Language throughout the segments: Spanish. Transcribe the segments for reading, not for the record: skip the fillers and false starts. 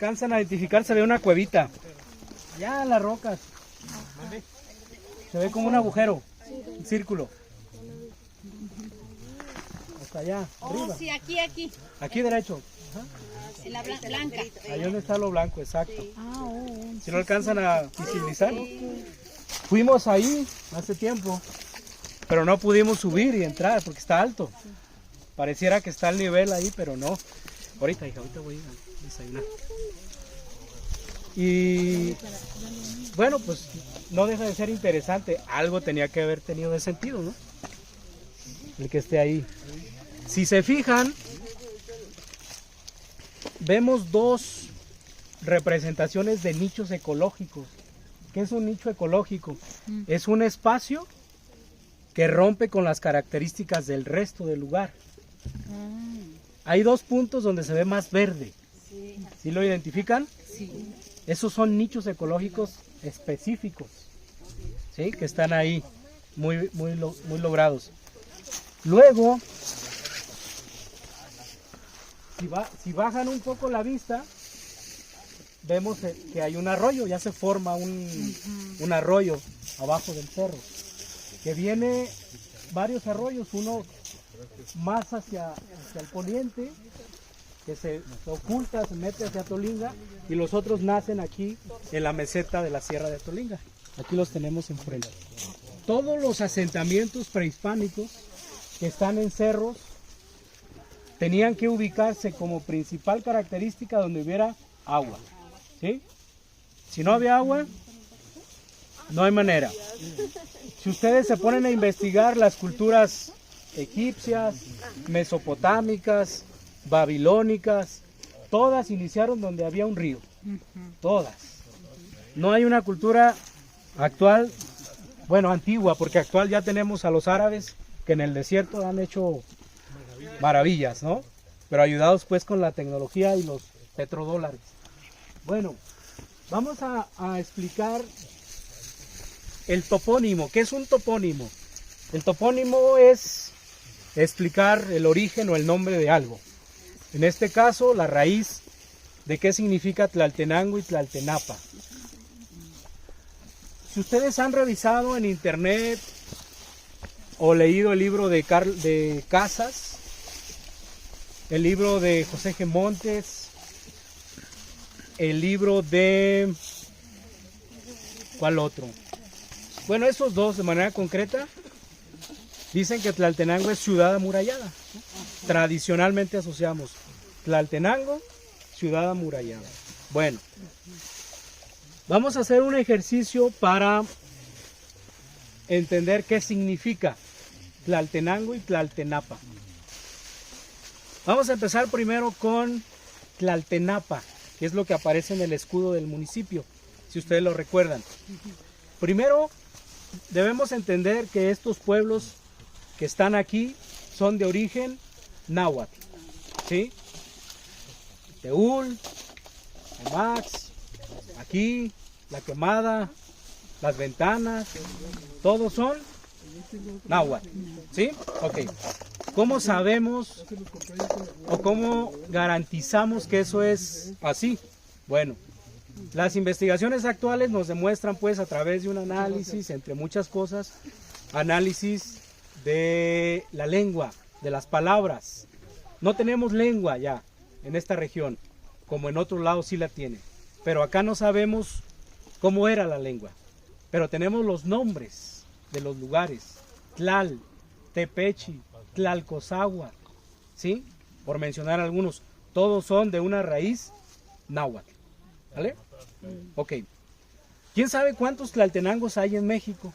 alcanzan a identificar, se ve una cuevita. Ya en las rocas. Se ve como un agujero, un círculo. Hasta allá, arriba. Sí, aquí. Aquí derecho. Ajá. En la blanca. Ahí donde está lo blanco, exacto. Si lo alcanzan a visibilizar. Fuimos ahí hace tiempo, pero no pudimos subir y entrar porque está alto. Pareciera que está el nivel ahí, pero no. Ahorita, hija, ahorita voy a desayunar. Y bueno, pues no deja de ser interesante. Algo tenía que haber tenido de sentido, ¿no? El que esté ahí. Si se fijan, vemos dos representaciones de nichos ecológicos. ¿Qué es un nicho ecológico? Es un espacio que rompe con las características del resto del lugar. Hay dos puntos donde se ve más verde. ¿Sí lo identifican? Sí. Esos son nichos ecológicos específicos, ¿sí? Que están ahí muy logrados. Luego, si bajan un poco la vista, vemos que hay un arroyo, ya se forma un arroyo abajo del cerro, que viene varios arroyos, uno más hacia el poniente, que se oculta, se mete hacia Tolinga, y los otros nacen aquí en la meseta de la Sierra de Tolinga. Aquí los tenemos enfrente. Todos los asentamientos prehispánicos que están en cerros tenían que ubicarse como principal característica donde hubiera agua. ¿Sí? Si no había agua, no hay manera. Si ustedes se ponen a investigar las culturas egipcias, mesopotámicas, babilónicas, todas iniciaron donde había un río. Todas. No hay una cultura actual, bueno, antigua, porque actual ya tenemos a los árabes que en el desierto han hecho maravillas, ¿no? Pero ayudados pues con la tecnología y los petrodólares. Bueno, vamos a explicar el topónimo. ¿Qué es un topónimo? El topónimo es explicar el origen o el nombre de algo. En este caso, la raíz de qué significa Tlaltenango y Tlaltenapa. Si ustedes han revisado en internet o leído el libro de Casas, el libro de José G. Montes, el libro de... ¿cuál otro? Bueno, esos dos de manera concreta dicen que Tlaltenango es ciudad amurallada, ¿no? Tradicionalmente asociamos Tlaltenango, ciudad amurallada. Bueno, vamos a hacer un ejercicio para entender qué significa Tlaltenango y Tlaltenapa. Vamos a empezar primero con Tlaltenapa, que es lo que aparece en el escudo del municipio, si ustedes lo recuerdan. Primero, debemos entender que estos pueblos que están aquí son de origen náhuatl, ¿sí? Teúl, Max, aquí, La Quemada, Las Ventanas, todos son náhuatl, ¿sí? Ok. ¿Cómo sabemos o cómo garantizamos que eso es así? Bueno, las investigaciones actuales nos demuestran pues a través de un análisis, entre muchas cosas, análisis de la lengua, de las palabras. No tenemos lengua ya en esta región, como en otros lados sí la tiene, pero acá no sabemos cómo era la lengua, pero tenemos los nombres de los lugares: Tlal, Tepechi, Tlalcozahua, ¿sí? Por mencionar algunos, todos son de una raíz náhuatl, ¿vale? Ok. ¿Quién sabe cuántos tlaltenangos hay en México?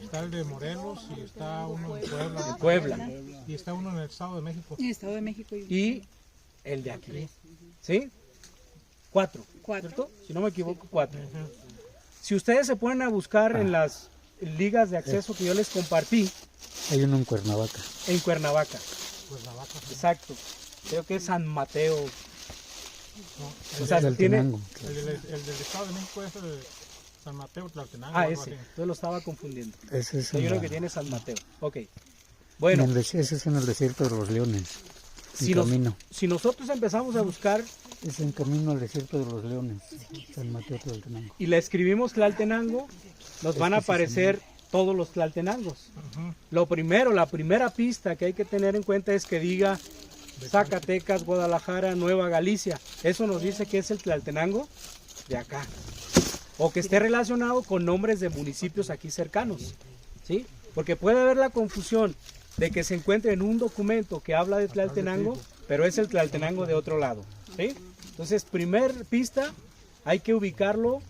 Está el de Morelos y está uno en Puebla. En Puebla. Y está uno en el Estado de México. En el Estado de México. Y el de aquí, ¿sí? 4, ¿cierto? Si no me equivoco, 4. Si ustedes se ponen a buscar en las ligas de acceso que yo les compartí. Hay uno en Cuernavaca. En Cuernavaca. Cuernavaca. Exacto. Creo que es San Mateo. No, O sea, del tiene... Tenango. el del Estado de México es el de San Mateo, Tlaltenango. Ah, algo ese. así. Entonces lo estaba confundiendo. Ese es Hay en uno la- que tiene San Mateo. Ok. Bueno, ese es en el desierto de los Leones. Si nosotros empezamos a buscar Es en camino al desierto de los leones, San Mateo Tlaltenango. y le escribimos Tlaltenango, nos van a aparecer todos los Tlaltenangos. Lo primero, la primera pista que hay que tener en cuenta es que diga Zacatecas, Guadalajara, Nueva Galicia. Eso nos dice que es el Tlaltenango de acá. O que esté relacionado con nombres de municipios aquí cercanos. ¿Sí? Porque puede haber la confusión de que se encuentre en un documento que habla de Tlaltenango, pero es el Tlaltenango de otro lado. ¿Sí? Entonces, primer pista, hay que ubicarlo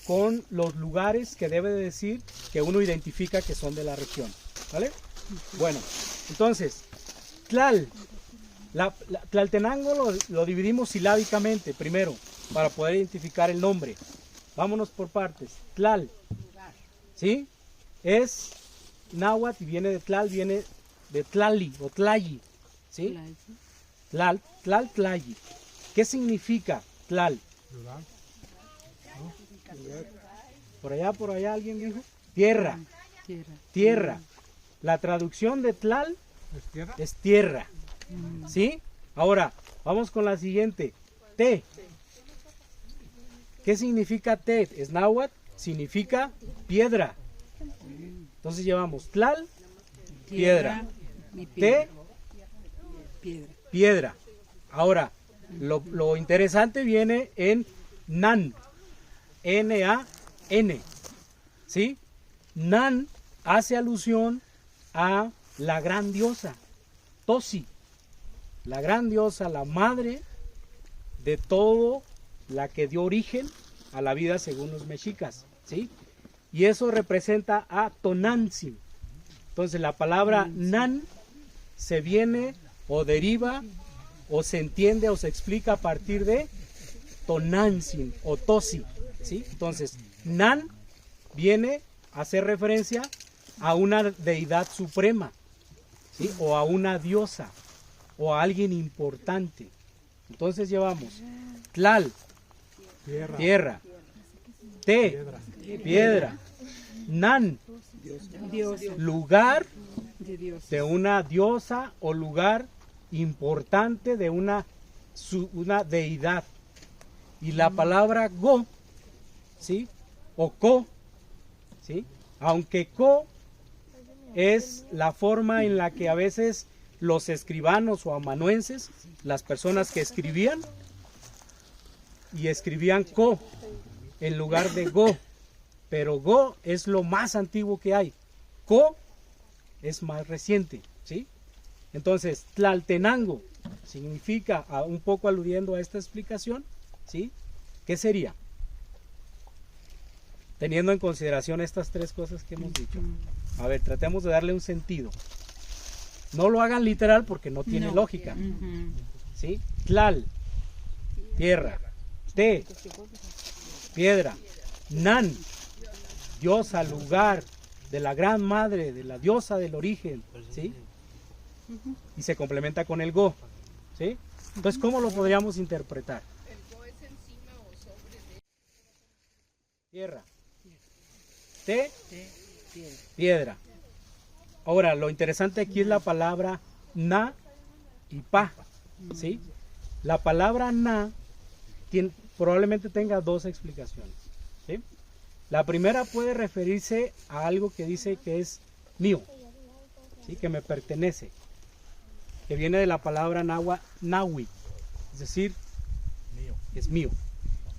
con los lugares que debe de decir que uno identifica que son de la región. ¿Vale? Bueno, entonces, Tlaltenango lo dividimos silábicamente primero, para poder identificar el nombre. Vámonos por partes. Tlal, ¿sí? Es náhuatl y viene de Tlal, viene de Tlali o Tlayi, ¿sí? Tlal, Tlayi. ¿Qué significa Tlal? Por allá alguien dijo. Tierra. Tierra. La traducción de Tlal es tierra. ¿Sí? Ahora, vamos con la siguiente. Te. ¿Qué significa te? Es náhuatl, significa piedra. Entonces llevamos Tlal, piedra. Te, piedra. Ahora, lo interesante viene en Nan. N-A-N. ¿Sí? Nan hace alusión a la gran diosa, Tosi. La gran diosa, la madre de todo la que dio origen a la vida según los mexicas. ¿Sí? Y eso representa a Tonantzin. Entonces la palabra Nan se viene o deriva o se entiende o se explica a partir de Tonantzin o Tosi. ¿Sí? Entonces Nan viene a hacer referencia a una deidad suprema, ¿sí? O a una diosa o a alguien importante. Entonces llevamos Tlal, tierra. Te, piedra. Nan, lugar de una diosa o lugar importante de una deidad. Y la palabra go, ¿sí? O co, ¿sí? Aunque co es la forma en la que a veces los escribanos o amanuenses, las personas que escribían, y escribían co en lugar de go, pero go es lo más antiguo que hay, co es más reciente, ¿sí? Entonces, Tlaltenango significa, un poco aludiendo a esta explicación, ¿sí? ¿Qué sería? Teniendo en consideración estas tres cosas que hemos dicho. A ver, tratemos de darle un sentido. No lo hagan literal porque no tiene lógica. ¿Sí? Tlal, tierra. Te, piedra. Nan, diosa, lugar de la gran madre, de la diosa del origen. ¿Sí? Y se complementa con el go. ¿Sí? Entonces, ¿cómo lo podríamos interpretar? El go es encima o sobre de... Tierra. Te, piedra. Ahora, lo interesante aquí es la palabra na y pa. ¿Sí? La palabra na probablemente tenga dos explicaciones. ¿Sí? La primera puede referirse a algo que dice que es mío, ¿sí? Que me pertenece, que viene de la palabra náhuatl, nahui, es decir, es mío.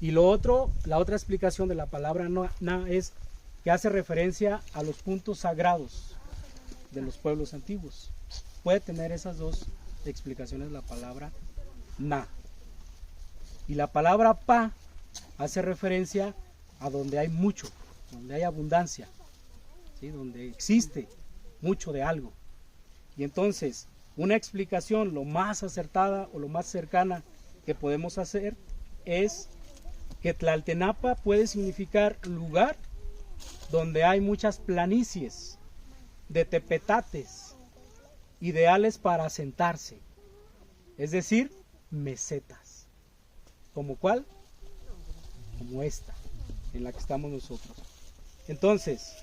Y la otra explicación de la palabra na es que hace referencia a los puntos sagrados de los pueblos antiguos. Puede tener esas dos explicaciones la palabra na. Y la palabra pa hace referencia a donde hay mucho, donde hay abundancia, ¿sí? Donde existe mucho de algo. Y entonces, una explicación lo más acertada o lo más cercana que podemos hacer es que Tlaltenapa puede significar lugar donde hay muchas planicies de tepetates ideales para asentarse, es decir, mesetas. ¿Como cuál? Como esta, en la que estamos nosotros. Entonces,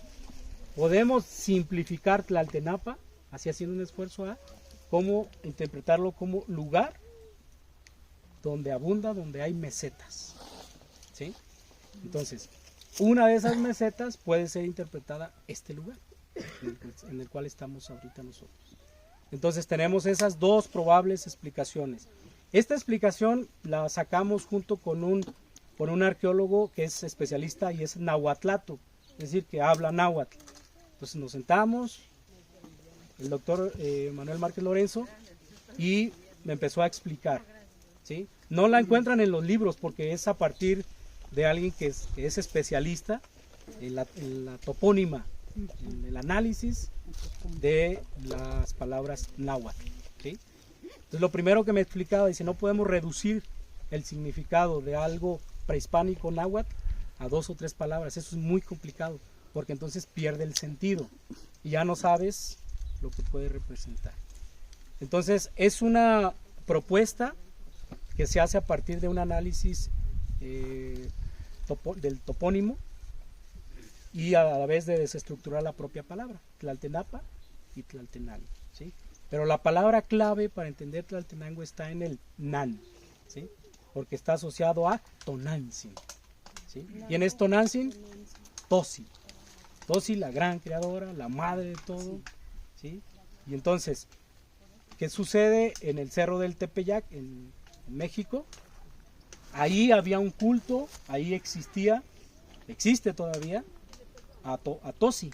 podemos simplificar Tlaltenapa, así haciendo un esfuerzo a cómo interpretarlo como lugar donde abunda, donde hay mesetas. ¿Sí? Entonces, una de esas mesetas puede ser interpretada este lugar en el cual estamos ahorita nosotros. Entonces tenemos esas dos probables explicaciones. Esta explicación la sacamos junto con un arqueólogo que es especialista y es nahuatlato, es decir, que habla náhuatl. Entonces nos sentamos, el doctor Manuel Márquez Lorenzo, y me empezó a explicar. ¿Sí? No la encuentran en los libros porque es a partir de alguien que es especialista en la topónima, en el análisis de las palabras náhuatl. ¿Sí? Entonces lo primero que me explicaba, dice, no podemos reducir el significado de algo prehispánico náhuatl a 2 o 3 palabras, eso es muy complicado, porque entonces pierde el sentido y ya no sabes lo que puede representar. Entonces es una propuesta que se hace a partir de un análisis del topónimo y a la vez de desestructurar la propia palabra, Tlaltenapa y Tlaltenango, ¿sí? Pero la palabra clave para entender Tlaltenango está en el nan, ¿sí? Porque está asociado a Tonantzin, ¿sí? ¿Quién es Tonantzin? Tosi. Tosi, la gran creadora, la madre de todo, ¿sí? Y entonces, ¿qué sucede en el Cerro del Tepeyac, en México? Ahí había un culto, ahí existe todavía, a Tosi,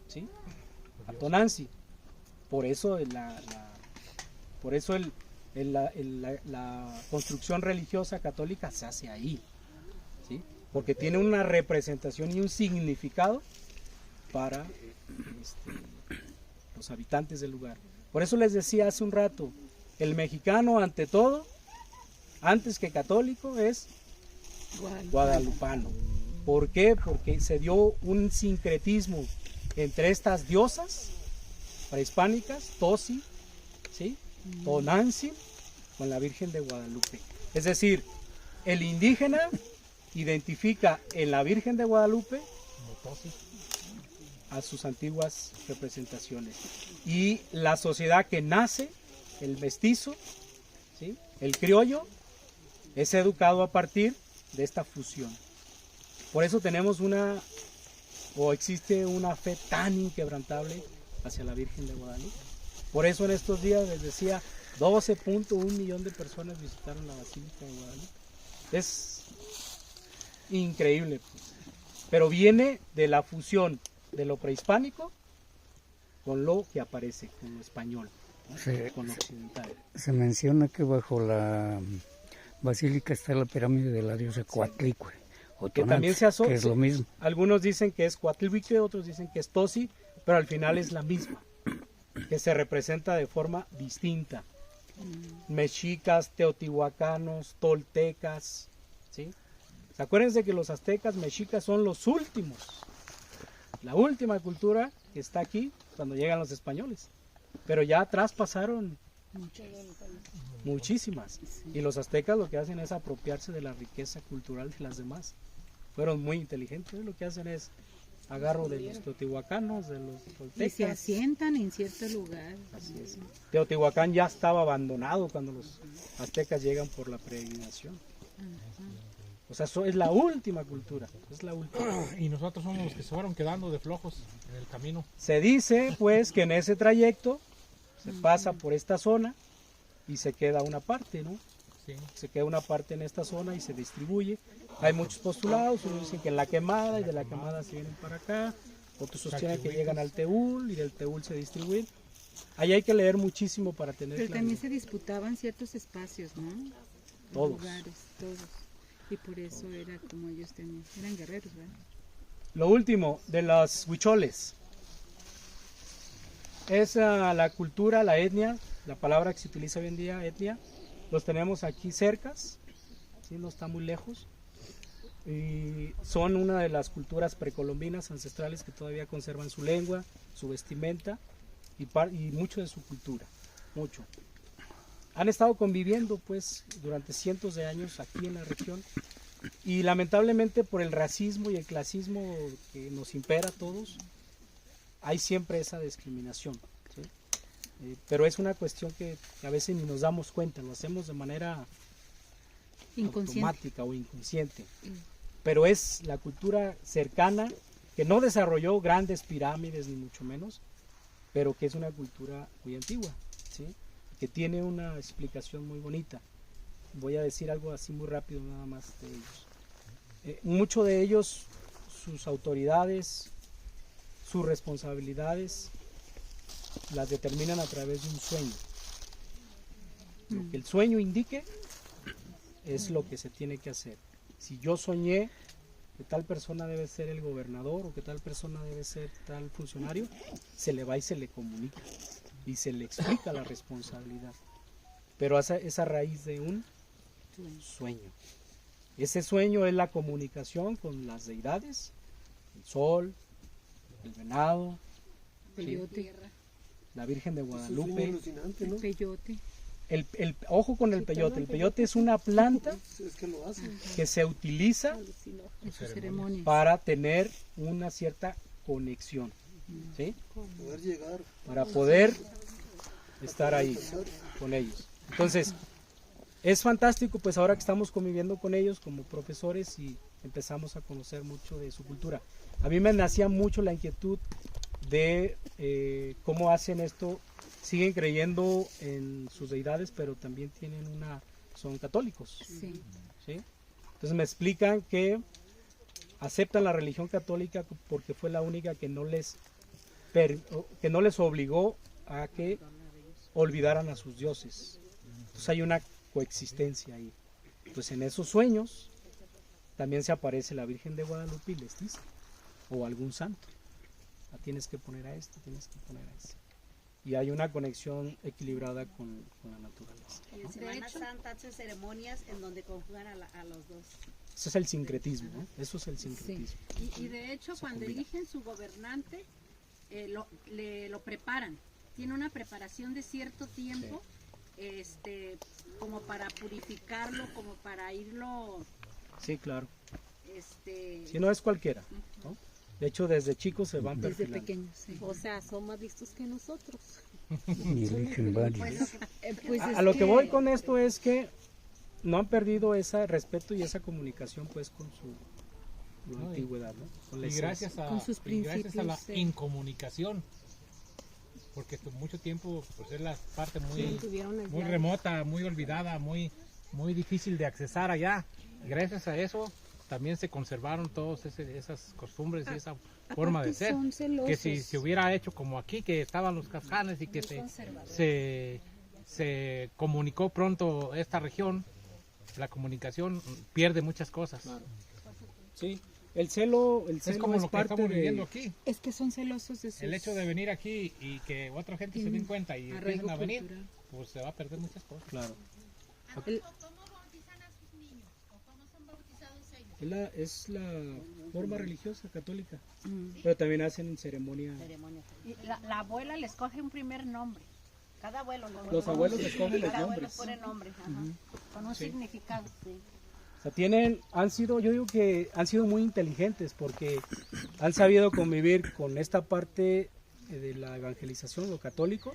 ¿sí? A Tonantzin. Por eso la construcción religiosa católica se hace ahí, ¿sí? Porque tiene una representación y un significado para los habitantes del lugar. Por eso les decía hace un rato, el mexicano ante todo, antes que católico, es guadalupano. ¿Por qué? Porque se dio un sincretismo entre estas diosas prehispánicas, Tosi, ¿sí? Tonantzin, con la Virgen de Guadalupe. Es decir, el indígena identifica en la Virgen de Guadalupe a sus antiguas representaciones. Y la sociedad que nace, el mestizo, ¿sí? El criollo, es educado a partir de esta fusión. Por eso existe una fe tan inquebrantable hacia la Virgen de Guadalupe. Por eso en estos días les decía, 12.1 millón de personas visitaron la Basílica de Guadalupe. Es increíble, pues. Pero viene de la fusión de lo prehispánico con lo que aparece, con lo español, ¿no? Con lo occidental. Se menciona que bajo la basílica está la pirámide de la diosa Coatlicue, o Que también se asocia, que es lo mismo. Algunos dicen que es Coatlicue, otros dicen que es Tosi, pero al final es la misma, que se representa de forma distinta. Mexicas, teotihuacanos, toltecas, ¿sí? Acuérdense que los aztecas, mexicas son los últimos, la última cultura que está aquí cuando llegan los españoles, pero ya atrás pasaron muchísimas, y los aztecas lo que hacen es apropiarse de la riqueza cultural de las demás. Fueron muy inteligentes, lo que hacen es agarro de los teotihuacanos, de los toltecas. Y se asientan en cierto lugar. Así es. Teotihuacán ya estaba abandonado cuando los aztecas llegan por la peregrinación. O sea, eso es la última cultura, es la última. Y nosotros somos los que se fueron quedando de flojos en el camino. Se dice pues que en ese trayecto se pasa por esta zona y se queda una parte, ¿no? Sí. Se queda una parte en esta zona y se distribuye. Hay muchos postulados, unos dicen que en la quemada, y de la quemada se vienen para acá, otros sostienen que llegan al Teúl y del Teúl se distribuyen. Ahí hay que leer muchísimo para tener Pero claro. también se disputaban ciertos espacios, ¿no? Todos. Lugares, todos. Y por eso era como ellos tenían, eran guerreros, ¿verdad? Lo último, de los huicholes. Es la cultura, la etnia, la palabra que se utiliza hoy en día, etnia. Los tenemos aquí cercas, ¿sí? No está muy lejos. Y son una de las culturas precolombinas ancestrales que todavía conservan su lengua, su vestimenta y mucho de su cultura, mucho. Han estado conviviendo pues durante cientos de años aquí en la región y lamentablemente por el racismo y el clasismo que nos impera a todos, hay siempre esa discriminación, ¿sí? pero es una cuestión que a veces ni nos damos cuenta, lo hacemos de manera Inconsciente. automática o inconsciente. Pero es la cultura cercana, que no desarrolló grandes pirámides ni mucho menos, pero que es una cultura muy antigua, ¿sí? Que tiene una explicación muy bonita. Voy a decir algo así muy rápido nada más de ellos. Muchos de ellos, sus autoridades, sus responsabilidades, las determinan a través de un sueño. Lo que el sueño indique es lo que se tiene que hacer. Si yo soñé que tal persona debe ser el gobernador o que tal persona debe ser tal funcionario, se le va y se le comunica y se le explica la responsabilidad. Pero es a raíz de un sueño. Ese sueño es la comunicación con las deidades, el sol, el venado, Peyote. la Virgen de Guadalupe. Alucinante, ¿no? El peyote. Ojo con el peyote. El peyote es una planta Es que lo hacen. que se utiliza En sus ceremonias. para tener una cierta conexión, ¿sí? Poder llegar. Para poder estar ahí con ellos. Entonces, es fantástico pues ahora que estamos conviviendo con ellos como profesores y empezamos a conocer mucho de su cultura. A mí me nacía mucho la inquietud de cómo hacen esto. Siguen creyendo en sus deidades, pero también son católicos, Sí. ¿sí? Entonces me explican que aceptan la religión católica porque fue la única que no les obligó a que olvidaran a sus dioses. Entonces hay una coexistencia ahí. Pues en esos sueños también se aparece la Virgen de Guadalupe y les dice, o algún santo, la tienes que poner a esto, tienes que poner a esto. Y hay una conexión equilibrada con la naturaleza. En Semana Santa hacen ceremonias en donde conjugan a los dos. Eso es el sincretismo, ¿no? Eso es el sincretismo. Y de hecho, cuando eligen su gobernante, lo preparan. Tiene una preparación de cierto tiempo, como para purificarlo, como para irlo... Sí, claro. Si no es cualquiera, ¿no? De hecho, desde chicos se van Desde perfilando. pequeños, sí. O sea, son más listos que nosotros. Y eligen varios. Pues A lo que voy con esto es que no han perdido ese respeto y esa comunicación pues con su antigüedad, ¿no? Con la Y esencia. Con sus y gracias a la principios, incomunicación, porque mucho tiempo pues es la parte muy Tuvieron muy remota, muy olvidada, muy difícil de accesar allá. Y gracias a eso también se conservaron todas esas costumbres y esa forma de ser. son celosos. Que si se hubiera hecho como aquí, que estaban los cascanes y que se comunicó pronto esta región, la comunicación pierde muchas cosas. Sí, el celo Es como lo que parte estamos de... viviendo aquí. Es que son celosos de sus... El hecho de venir aquí y que otra gente se den cuenta y arraigo empiecen a venir, cultural. pues se va a perder muchas cosas. Claro. ¿Cómo bautizan a sus niños? ¿O cómo son bautizados ellos? Es la forma religiosa católica, pero también hacen ceremonia. Y la abuela les coge un primer nombre. Cada abuelo. Los abuelos les cogen los Cada abuelo nombres. pone nombre, con un significado. Sí. O sea, yo digo que han sido muy inteligentes porque han sabido convivir con esta parte de la evangelización, lo católico,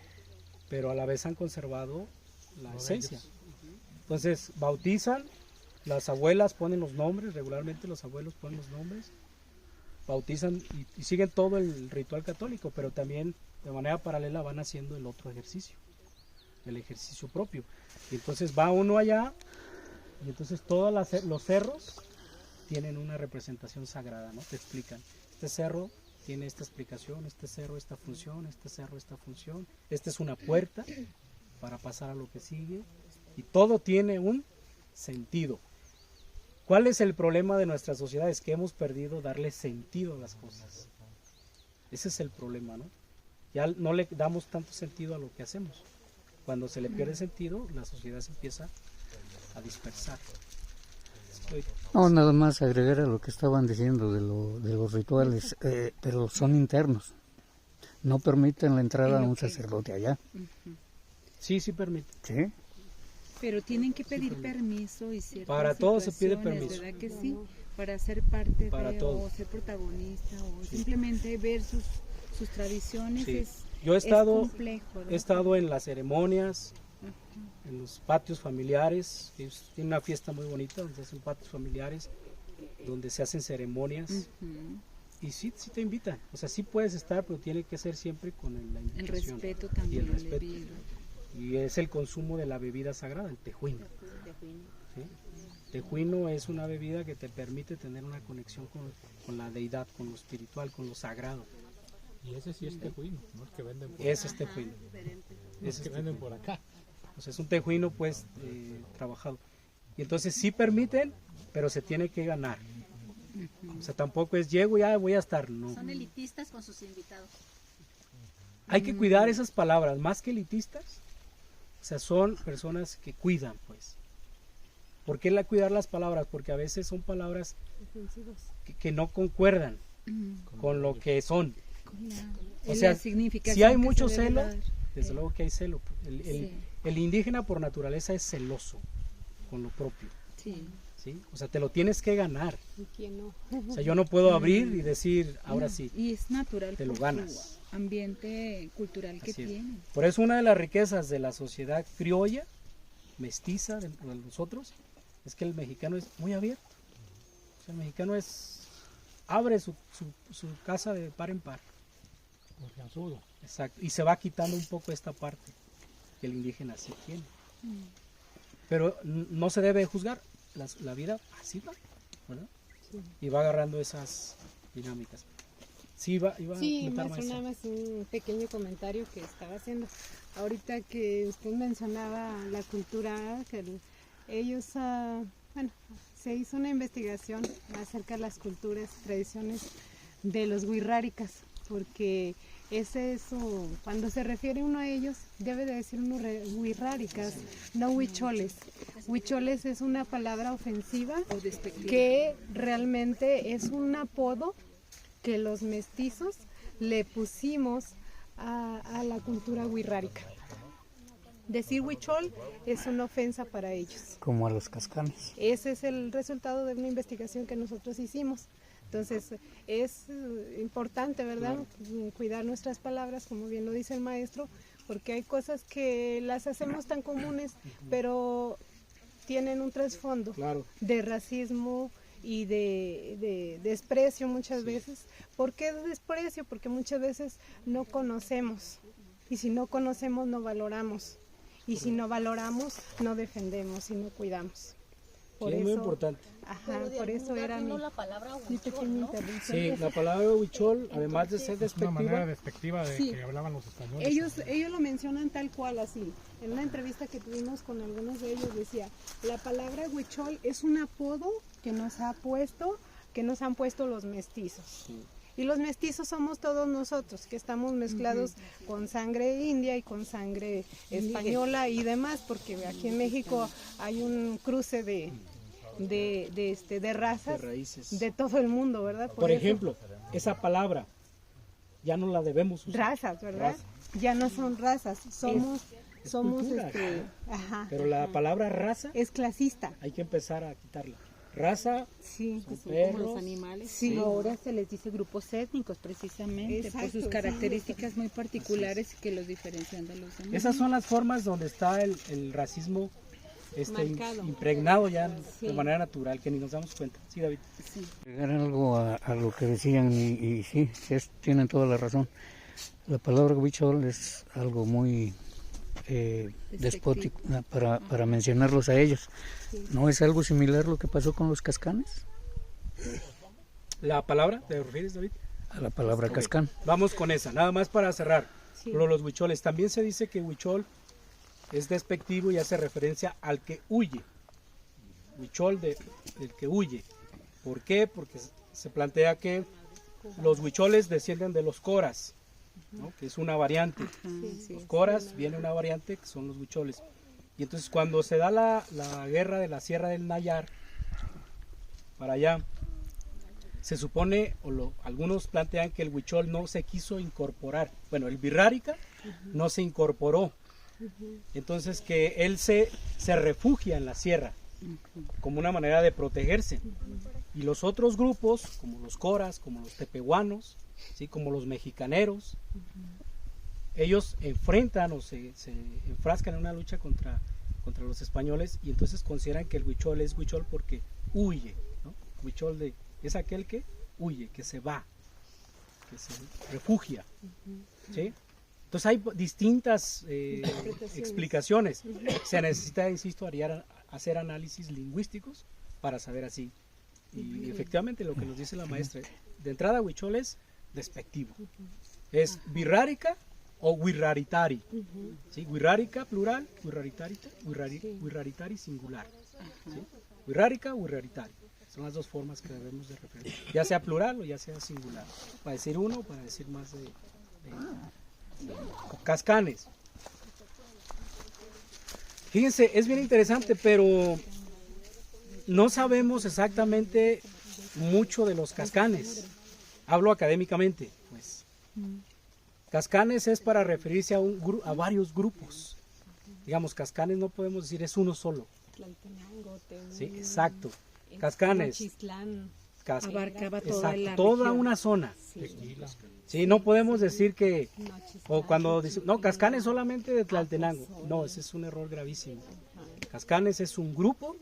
pero a la vez han conservado la esencia. Entonces, bautizan, las abuelas ponen los nombres, regularmente los abuelos ponen los nombres, bautizan y siguen todo el ritual católico, pero también de manera paralela van haciendo el otro ejercicio, el ejercicio propio. Y entonces va uno allá y entonces todos los cerros tienen una representación sagrada, ¿no? Te explican, este cerro tiene esta explicación, este cerro esta función, este cerro esta función, esta es una puerta para pasar a lo que sigue y todo tiene un sentido. ¿Cuál es el problema de nuestra sociedad? Es que hemos perdido darle sentido a las cosas. Ese es el problema, ¿no? Ya no le damos tanto sentido a lo que hacemos. Cuando se le pierde sentido, la sociedad se empieza a dispersar. No, nada más agregar a lo que estaban diciendo de los rituales, pero son internos. No permiten la entrada a un sacerdote allá. Sí, sí permite. ¿Sí? Pero tienen que pedir permiso y ciertas Para todo se pide situaciones, permiso. ¿verdad que sí? Para ser parte Para de, todo. o ser protagonista, o simplemente ver sus tradiciones. Sí. Yo he estado, complejo, ¿no? he estado en las ceremonias, en los patios familiares. Ellos tienen una fiesta muy bonita donde se hacen patios familiares, donde se hacen ceremonias. Y sí te invitan. O sea, sí puedes estar, pero tiene que ser siempre con la El invitación. respeto Y también. el respeto. debido. Y es el consumo de la bebida sagrada, el tejuino. ¿Sí? Tejuino es una bebida que te permite tener una conexión con la deidad, con lo espiritual, con lo sagrado. Y ese sí es tejuino, no es que venden por Ese es tejuino. no es que venden por acá. O sea, es un tejuino pues trabajado. Y entonces sí permiten, pero se tiene que ganar. O sea, tampoco es llego ya voy a estar, no. Son elitistas con sus invitados. Hay que cuidar esas palabras, más que elitistas. O sea, son personas que cuidan, pues. ¿Por qué cuidar las palabras? Porque a veces son palabras que no concuerdan con lo que son. O sea, La significación si hay que mucho se debe celo, dar. desde luego que hay celo. Sí. El indígena por naturaleza es celoso con lo propio. Sí. ¿Sí? O sea, te lo tienes que ganar. ¿Y quién no? O sea, yo no puedo abrir y decir, ahora No, sí. Y es natural te lo por ganas. su ambiente cultural que Así es. tiene. Por eso una de las riquezas de la sociedad criolla, mestiza de nosotros, es que el mexicano es muy abierto. O sea, el mexicano abre su casa de par en par. Confianzudo. Exacto. Y se va quitando un poco esta parte que el indígena sí tiene. Pero no se debe juzgar. La vida así va, ¿verdad? Y va agarrando esas dinámicas. Sí, iba a Sí, comentar, maestro, maestra. nada más un pequeño comentario que estaba haciendo. Ahorita que usted mencionaba la cultura, que ellos, bueno, se hizo una investigación acerca de las culturas, tradiciones de los huirráricas, porque cuando se refiere uno a ellos, debe de decir uno huirráricas, no huicholes. Huicholes es una palabra ofensiva O despectiva. que realmente es un apodo que los mestizos le pusimos a la cultura huirrárica. Decir huichol es una ofensa para ellos. Como a los cascanes. Ese es el resultado de una investigación que nosotros hicimos. Entonces es importante, ¿verdad? Cuidar nuestras palabras, como bien lo dice el maestro, porque hay cosas que las hacemos tan comunes, pero tienen un trasfondo Claro. de racismo y de desprecio muchas veces. ¿Por qué desprecio? Porque muchas veces no conocemos, y si no conocemos no valoramos, y si no valoramos no defendemos y no cuidamos. Sí, es muy importante. Ajá, por eso era mi palabra pequeña intervención. Sí, la palabra huichol, además de ser Es una manera despectiva, despectiva de Sí. que hablaban los españoles. Ellos lo mencionan tal cual así. En una entrevista que tuvimos con algunos de ellos decía, la palabra huichol es un apodo que nos han puesto los mestizos. Y los mestizos somos todos nosotros, que estamos mezclados con sangre india y con sangre española y demás, porque aquí en México hay un cruce de razas de raíces. de todo el mundo, ¿verdad? Por eso- ejemplo, esa palabra ya no la debemos usar. razas, ¿verdad? Raza. Ya no son razas, somos cultura. ajá, Pero la palabra raza es clasista. hay que empezar a quitarla. Raza, Sí, son Como perros. los animales. Sí. Ahora se les dice grupos étnicos precisamente por Exacto, sus sí. características muy particulares que los diferencian de los demás. Esas son las formas donde está el racismo Marcado. impregnado ya Sí. de manera natural, que ni nos damos cuenta. Sí, David. Agregar algo a lo que decían y sí, tienen toda la razón. La palabra huichol es algo muy despótico para mencionarlos a ellos. ¿No es algo similar lo que pasó con los cascanes? ¿La palabra te refieres, David? A la palabra cascán. Vamos con esa, nada más para cerrar. Sí. Los huicholes. También se dice que huichol es despectivo y hace referencia al que huye. Huichol del que huye. ¿Por qué? Porque se plantea que los huicholes descienden de los coras, ¿no? Que es una variante. Los coras viene una variante que son los huicholes. Y entonces cuando se da la guerra de la Sierra del Nayar para allá, se supone, algunos plantean que el huichol no se quiso incorporar. Bueno, el birrárica no se incorporó. Entonces que él se refugia en la sierra como una manera de protegerse. Y los otros grupos, como los coras, como los tepehuanos, ¿sí? Como los mexicaneros, ellos enfrentan o se enfrascan en una lucha contra los españoles, y entonces consideran que el huichol es huichol porque huye, ¿no? Huichol es aquel que huye, que se va, que se refugia, ¿sí? Entonces hay distintas explicaciones. Se necesita, insisto, hacer análisis lingüísticos para saber así. Y efectivamente lo que nos dice la maestra, de entrada huichol es despectivo. Es birrárica o wirraritari. ¿Sí? Wirrárica plural, wirraritari singular. ¿Sí? Wirrárica, wirraritari. Son las dos formas que debemos de referir. Ya sea plural o ya sea singular. Para decir uno o para decir más de cascanes. Fíjense, es bien interesante, pero no sabemos exactamente mucho de los cascanes. Hablo académicamente, pues. Cascanes es para referirse a varios grupos. Digamos, cascanes no podemos decir es uno solo. Sí, exacto. Cascanes. Abarcaba toda una zona. Sí, no podemos decir que, o cuando dicen, no, Cascanes solamente de Tlaltenango. No, ese es un error gravísimo. Cascanes es un grupo,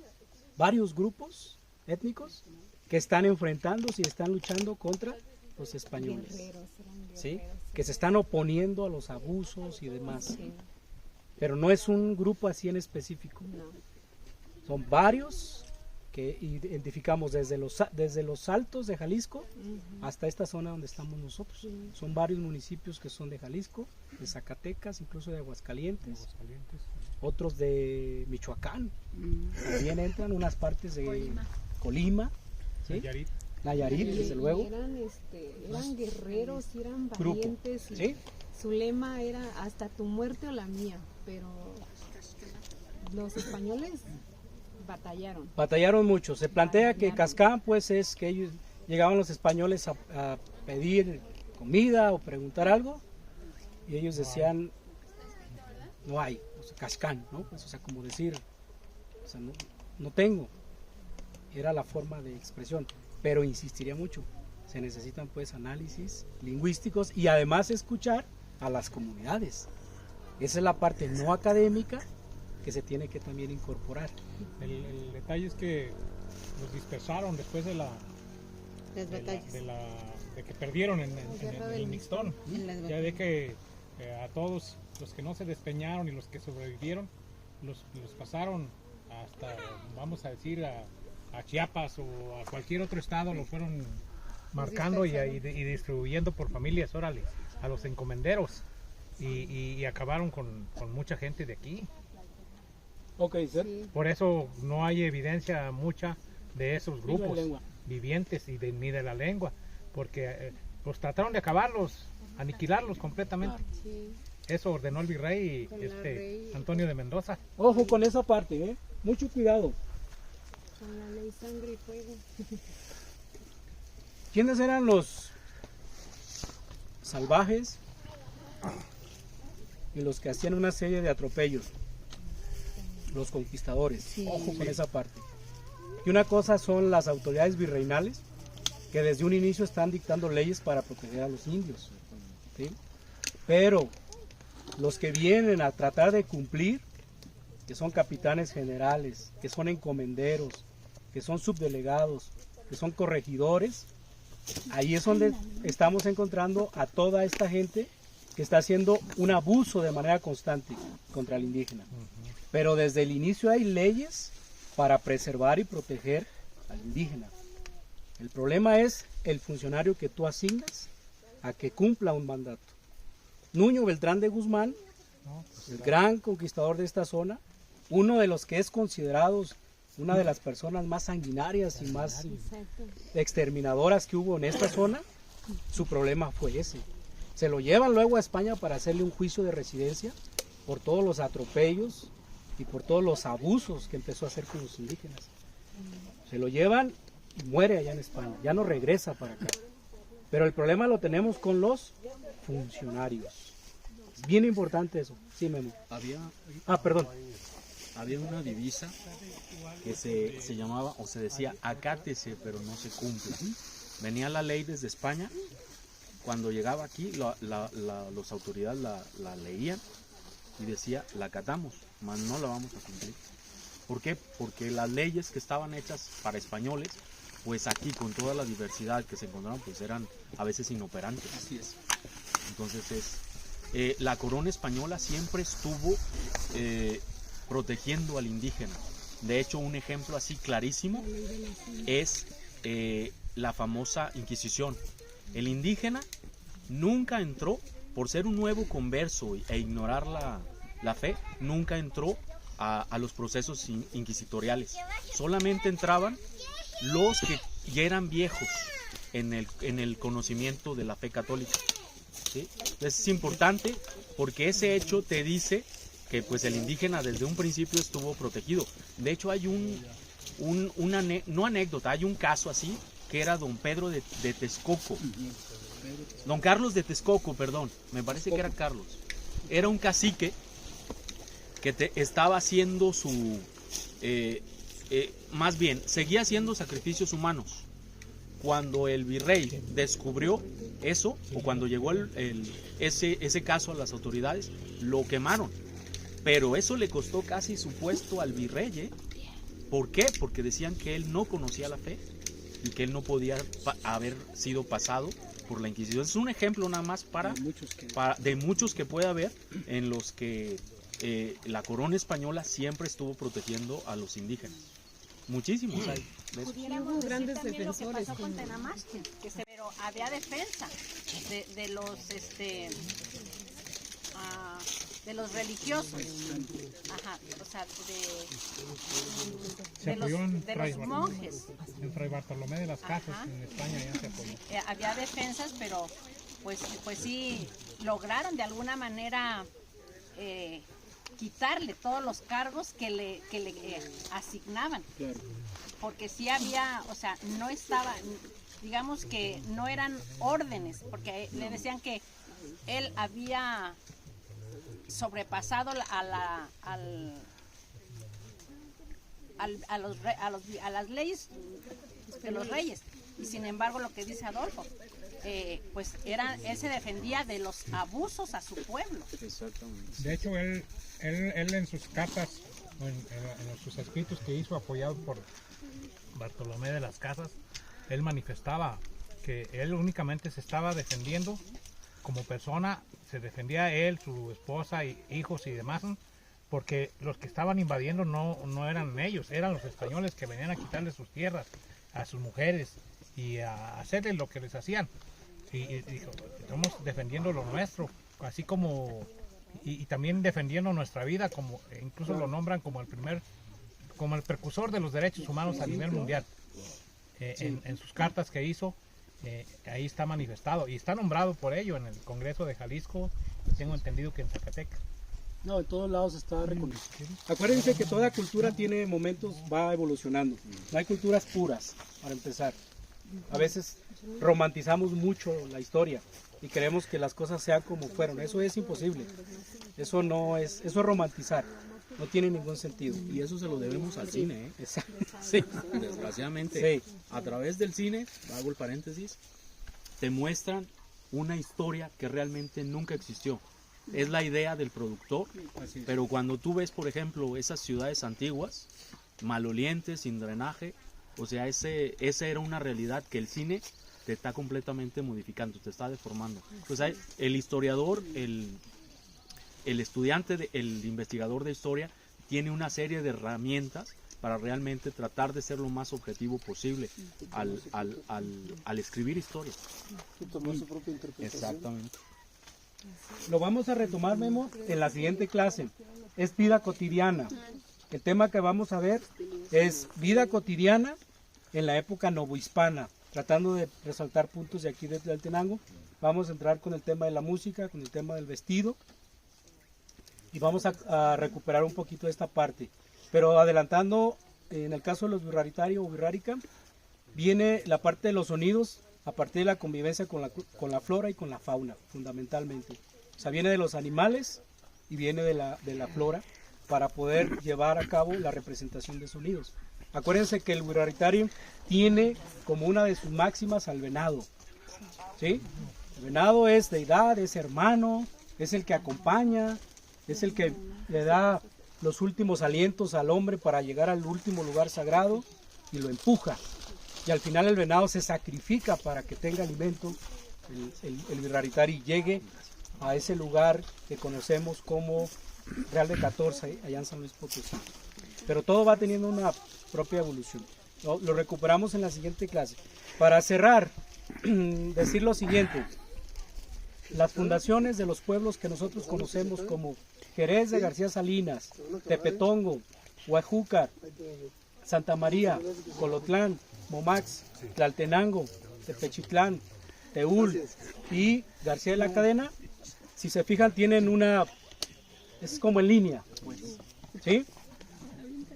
varios grupos étnicos que están enfrentándose y están luchando contra los españoles. ¿Sí? Que se están oponiendo a los abusos y demás. Pero no es un grupo así en específico. Son varios que identificamos desde los altos de Jalisco hasta esta zona donde estamos nosotros. Son varios municipios que son de Jalisco, de Zacatecas, incluso de Aguascalientes, otros de Michoacán. También entran unas partes de Colima, ¿sí? Nayarit, desde luego. Eran guerreros, eran valientes. ¿Sí? Su lema era hasta tu muerte o la mía, pero los españoles batallaron mucho. Se plantea que Cascán, pues, es que ellos llegaban los españoles a pedir comida o preguntar algo, y ellos decían, no hay, o sea, Cascán, ¿no? Pues, o sea, como decir, o sea, no tengo. Era la forma de expresión, pero insistiría mucho. Se necesitan, pues, análisis lingüísticos y además escuchar a las comunidades. Esa es la parte no académica que se tiene que también incorporar. El detalle es que los dispersaron después de que perdieron en el Mixtón. Ya ve que a todos los que no se despeñaron y los que sobrevivieron los pasaron hasta, vamos a decir, a Chiapas o a cualquier otro estado, lo fueron marcando y distribuyendo por familias, órale, a los encomenderos, y acabaron con mucha gente de aquí. Okay, sí. Por eso no hay evidencia mucha de esos grupos vivientes y ni de la lengua, porque pues trataron de acabarlos, aniquilarlos completamente. Sí. Eso ordenó el virrey Antonio de Mendoza. Ojo con esa parte, mucho cuidado. Con la ley sangre y fuego. ¿Quiénes eran los salvajes y los que hacían una serie de atropellos? Los conquistadores. Sí. Ojo con esa parte. Y una cosa son las autoridades virreinales, que desde un inicio están dictando leyes para proteger a los indios, ¿sí? Pero los que vienen a tratar de cumplir, que son capitanes generales, que son encomenderos, que son subdelegados, que son corregidores, ahí es donde estamos encontrando a toda esta gente que está haciendo un abuso de manera constante contra el indígena. Pero desde el inicio hay leyes para preservar y proteger al indígena. El problema es el funcionario que tú asignas a que cumpla un mandato. Nuño Beltrán de Guzmán, el gran conquistador de esta zona, uno de los que es considerado una de las personas más sanguinarias y más exterminadoras que hubo en esta zona, su problema fue ese. Se lo llevan luego a España para hacerle un juicio de residencia por todos los atropellos y por todos los abusos que empezó a hacer con los indígenas. Se lo llevan y muere allá en España, ya no regresa para acá. Pero el problema lo tenemos con los funcionarios. Es bien importante eso. Sí, Memo. Perdón. Había una divisa que se llamaba, o se decía, acátese, pero no se cumple. Venía la ley desde España cuando llegaba aquí, las autoridades la leían y decía, la acatamos, mas no la vamos a cumplir. ¿Por qué? Porque las leyes que estaban hechas para españoles, pues aquí con toda la diversidad que se encontraron, pues eran a veces inoperantes. Así es. Entonces la corona española siempre estuvo protegiendo al indígena. De hecho, un ejemplo así clarísimo es la famosa Inquisición. El indígena nunca entró, por ser un nuevo converso e ignorar la fe, nunca entró a los procesos inquisitoriales. Solamente entraban los que ya eran viejos en el conocimiento de la fe católica. ¿Sí? Entonces es importante porque ese hecho te dice que pues el indígena desde un principio estuvo protegido. De hecho hay no anécdota, hay un caso así que era don Pedro de Texcoco. Don Carlos de Texcoco, perdón, me parece que era Carlos. Era un cacique que estaba haciendo más bien, seguía haciendo sacrificios humanos. Cuando el virrey descubrió eso, o cuando llegó ese caso a las autoridades, lo quemaron. Pero eso le costó casi su puesto al virrey, ¿eh? ¿Por qué? Porque decían que él no conocía la fe y que él no podía haber sido pasado por la Inquisición. Es un ejemplo nada más de muchos que puede haber en los que la corona española siempre estuvo protegiendo a los indígenas. Muchísimos hay. Pudiéramos decir grandes también lo que pasó con Tenamaxtle, pero había defensa de los religiosos, ajá, o sea, de los monjes. En Fray Bartolomé de las Casas, en España ya se apoyó. Había defensas, pero pues sí lograron de alguna manera quitarle todos los cargos que le asignaban. Claro. Porque sí había, o sea, no estaba, digamos que no eran órdenes, porque le decían que él había sobrepasado a las leyes de los reyes. Y sin embargo, lo que dice Adolfo, pues él se defendía de los abusos a su pueblo. Exactamente. De hecho, él en sus cartas, en sus escritos que hizo apoyado por Bartolomé de las Casas, él manifestaba que él únicamente se estaba defendiendo como persona, se defendía él, su esposa, hijos y demás, porque los que estaban invadiendo no eran ellos, eran los españoles que venían a quitarles sus tierras, a sus mujeres y a hacerles lo que les hacían. Y dijo, estamos defendiendo lo nuestro, así como y también defendiendo nuestra vida, como incluso lo nombran como el precursor de los derechos humanos a nivel mundial. En sus cartas que hizo, ahí está manifestado y está nombrado por ello en el Congreso de Jalisco, tengo entendido que en Zacatecas. No, en todos lados está reconocido. Acuérdense que toda cultura tiene momentos, va evolucionando. No hay culturas puras, para empezar. A veces romantizamos mucho la historia y queremos que las cosas sean como fueron. Eso es imposible. Eso es romantizar. No tiene ningún sentido. Y eso se lo debemos al cine, ¿eh? Exacto. Sí. Desgraciadamente, sí. A través del cine, hago el paréntesis, te muestran una historia que realmente nunca existió. Es la idea del productor, pero cuando tú ves, por ejemplo, esas ciudades antiguas, malolientes, sin drenaje, o sea, esa era una realidad que el cine te está completamente modificando, te está deformando. Pues el historiador, el estudiante, el investigador de historia, tiene una serie de herramientas para realmente tratar de ser lo más objetivo posible al escribir historias. Y tomar su propia interpretación. Exactamente. Lo vamos a retomar, Memo, en la siguiente clase. Es vida cotidiana. El tema que vamos a ver es vida cotidiana en la época novohispana, tratando de resaltar puntos de aquí de Tlaltenango. Vamos a entrar con el tema de la música, con el tema del vestido, y vamos a recuperar un poquito de esta parte. Pero adelantando, en el caso de los Birraritari o Birrárica, viene la parte de los sonidos a partir de la convivencia con la flora y con la fauna, fundamentalmente. O sea, viene de los animales y viene de la flora para poder llevar a cabo la representación de sonidos. Acuérdense que el Birraritari tiene como una de sus máximas al venado, ¿sí? El venado es deidad, es hermano, es el que acompaña, es el que le da los últimos alientos al hombre para llegar al último lugar sagrado y lo empuja. Y al final el venado se sacrifica para que tenga alimento, el Virraritari llegue a ese lugar que conocemos como Real de 14, allá en San Luis Potosí. Pero todo va teniendo una propia evolución. Lo recuperamos en la siguiente clase. Para cerrar, decir lo siguiente. Las fundaciones de los pueblos que nosotros conocemos como Jerez de García Salinas, Tepetongo, Huajúcar, Santa María, Colotlán, Momax, Tlaltenango, Tepechitlán, Teúl y García de la Cadena, si se fijan tienen es como en línea, pues, ¿sí?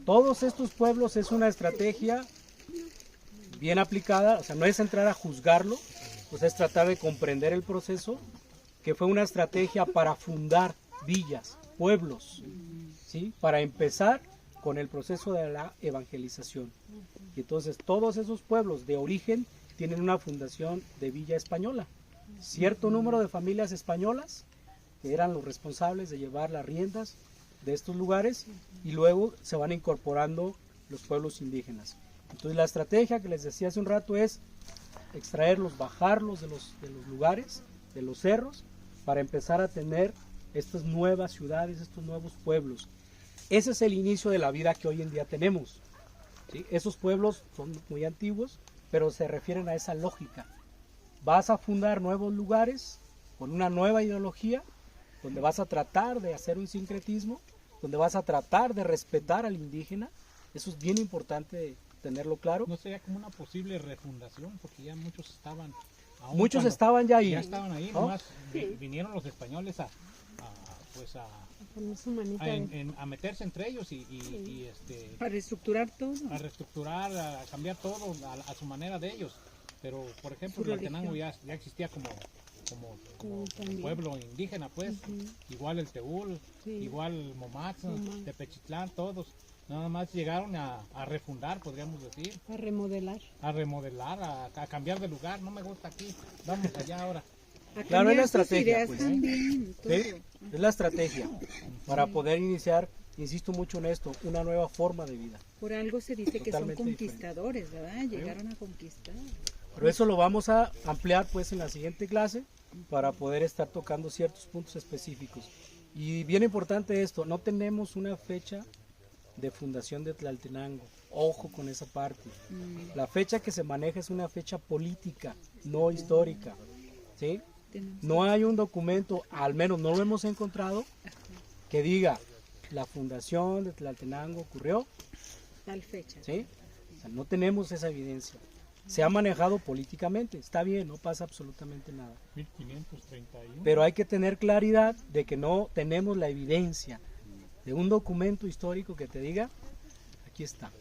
Todos estos pueblos es una estrategia bien aplicada, o sea, no es entrar a juzgarlo, pues es tratar de comprender el proceso, que fue una estrategia para fundar villas, pueblos, ¿sí? Para empezar con el proceso de la evangelización. Y entonces todos esos pueblos de origen tienen una fundación de villa española. Cierto número de familias españolas que eran los responsables de llevar las riendas de estos lugares y luego se van incorporando los pueblos indígenas. Entonces la estrategia que les decía hace un rato es extraerlos, bajarlos de los lugares, de los cerros, para empezar a tener estas nuevas ciudades, estos nuevos pueblos. Ese es el inicio de la vida que hoy en día tenemos, ¿sí? Esos pueblos son muy antiguos, pero se refieren a esa lógica. Vas a fundar nuevos lugares con una nueva ideología, donde vas a tratar de hacer un sincretismo, donde vas a tratar de respetar al indígena. Eso es bien importante tenerlo claro. ¿No sería como una posible refundación? Porque ya muchos estaban... Muchos estaban ya ahí. Ya estaban ahí, ¿no? nomás vinieron los españoles a meterse entre ellos a reestructurar todo. A reestructurar, a cambiar todo a su manera de ellos. Pero, por ejemplo, Tlaltenango ya existía como pueblo indígena, pues. Igual el Teúl, igual Momax, Tepechitlán, todos. Nada más llegaron a refundar, podríamos decir. A remodelar. A cambiar de lugar. No me gusta aquí, vamos allá ahora. Claro, es la estrategia, pues. También, ¿Sí? Es la estrategia para poder iniciar, insisto mucho en esto, una nueva forma de vida. Por algo se dice que son Totalmente conquistadores, ¿verdad? Llegaron a conquistar. Pero eso lo vamos a ampliar pues en la siguiente clase para poder estar tocando ciertos puntos específicos. Y bien importante esto, no tenemos una fecha de fundación de Tlaltenango. Ojo con esa parte. La fecha que se maneja es una fecha política, no histórica. ¿Sí? No hay un documento, al menos no lo hemos encontrado, que diga la fundación de Tlaltenango ocurrió tal fecha. ¿Sí? O sea, no tenemos esa evidencia. Se ha manejado políticamente, está bien, no pasa absolutamente nada. 1531. Pero hay que tener claridad de que no tenemos la evidencia de un documento histórico que te diga, aquí está.